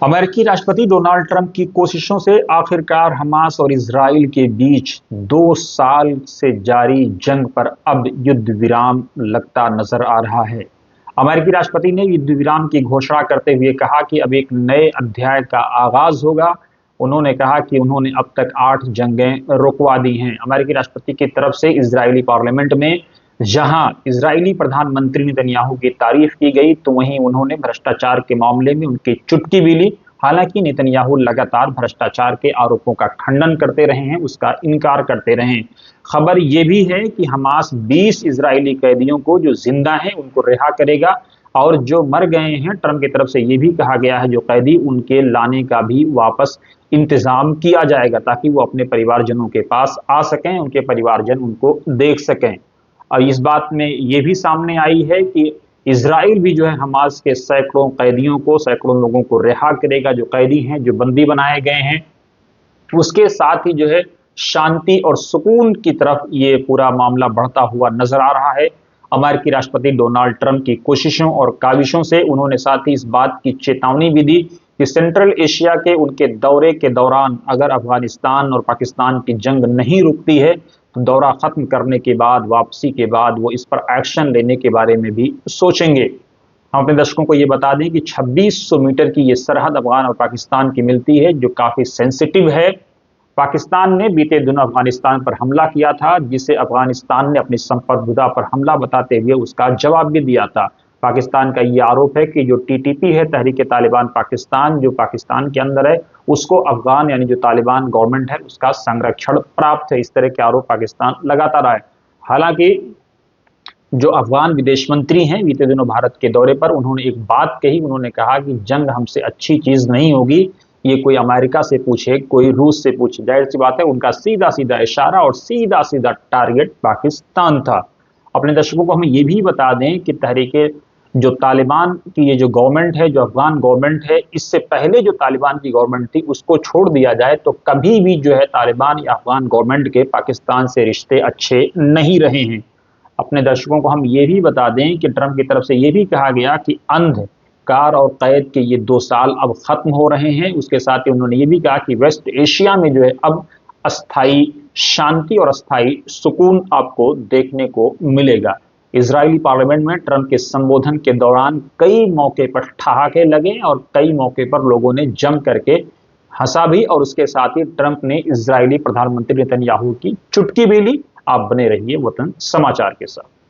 अमेरिकी राष्ट्रपति Donald Trump की कोशिशों से आखिरकार हमास और इजराइल के बीच 2 साल से जारी जंग पर अब युद्ध विराम लगता नजर आ रहा है। अमेरिकी राष्ट्रपति ने युद्ध विराम की घोषणा करते हुए कहा कि अब एक नए अध्याय का आगाज होगा। उन्होंने कहा कि उन्होंने अब तक 8 जंगें रुकवा दी हैं। अमेरिकी राष्ट्रपति की तरफ से इजरायली पार्लियामेंट में जहां इजरायली प्रधानमंत्री नेतन्याहू की तारीफ की गई, तो वहीं उन्होंने भ्रष्टाचार के मामले में उनकी चुटकी भी ली। हालांकि नेतन्याहू लगातार भ्रष्टाचार के आरोपों का खंडन करते रहे हैं, उसका इनकार करते रहे। खबर यह भी है कि हमास 20 इजरायली कैदियों को जो जिंदा हैं उनको रिहा करेगा, और जो मर गए हैं ट्रंप की तरफ से यह भी कहा गया है जो कैदी, उनके लाने का भी वापस इंतजाम किया जाएगा ताकि वो अपने परिवारजनों के पास आ सकें, उनके परिवारजन उनको देख सकें। और इस बात में यह भी सामने आई है कि इजराइल भी जो है हमास के सैकड़ों कैदियों को, सैकड़ों लोगों को रिहा करेगा, जो कैदी हैं, जो बंदी बनाए गए हैं। उसके साथ ही जो है शांति और सुकून की तरफ ये पूरा मामला बढ़ता हुआ नजर आ रहा है। अमेरिकी राष्ट्रपति डोनाल्ड ट्रंप की कोशिशों और काविशों से उन्होंने साथ ही इस बात की चेतावनी भी दी कि सेंट्रल एशिया के उनके दौरे के दौरान अगर अफगानिस्तान और पाकिस्तान की जंग नहीं रुकती है तो दौरा खत्म करने के बाद, वापसी के बाद वो इस पर एक्शन लेने के बारे में भी सोचेंगे। हम अपने दर्शकों को ये बता दें कि 2600 मीटर की ये सरहद अफगान और पाकिस्तान की मिलती है, जो काफी सेंसिटिव है। पाकिस्तान ने बीते दिनों अफगानिस्तान पर हमला किया था, जिसे अफगानिस्तान ने अपनी संप्रभुता पर हमला बताते हुए उसका जवाब भी दिया था। पाकिस्तान का ये आरोप है कि जो टीटीपी है, तहरीक तालिबान पाकिस्तान, जो पाकिस्तान के अंदर है, उसको अफगान यानी जो तालिबान गवर्नमेंट है उसका संरक्षण प्राप्त है। इस तरह के आरोप पाकिस्तान लगाता रहा है। हालांकि जो अफगान विदेश मंत्री हैं, बीते दिनों भारत के दौरे पर उन्होंने एक बात कही। उन्होंने कहा कि जंग हमसे अच्छी चीज नहीं होगी। ये कोई अमेरिका से पूछे, कोई रूस से पूछे, जाहिर सी बात है उनका सीधा सीधा इशारा और सीधा सीधा टारगेट पाकिस्तान था। अपने दर्शकों को हम ये भी बता दें कि तहरीके जो तालिबान की ये जो गवर्नमेंट है, जो अफगान गवर्नमेंट है, इससे पहले जो तालिबान की गवर्नमेंट थी उसको छोड़ दिया जाए तो कभी भी जो है तालिबान या अफगान गवर्नमेंट के पाकिस्तान से रिश्ते अच्छे नहीं रहे हैं। अपने दर्शकों को हम ये भी बता दें कि ट्रंप की तरफ से ये भी कहा गया कि अंधकार और कैद के ये 2 साल अब खत्म हो रहे हैं। उसके साथ ही उन्होंने ये भी कहा कि वेस्ट एशिया में जो है अब अस्थायी शांति और अस्थायी सुकून आपको देखने को मिलेगा। इजरायली पार्लियामेंट में ट्रंप के संबोधन के दौरान कई मौके पर ठहाके लगे और कई मौके पर लोगों ने जम करके हंसा भी, और उसके साथ ही ट्रंप ने इजरायली प्रधानमंत्री नेतन्याहू की चुटकी भी ली। आप बने रहिए वतन समाचार के साथ।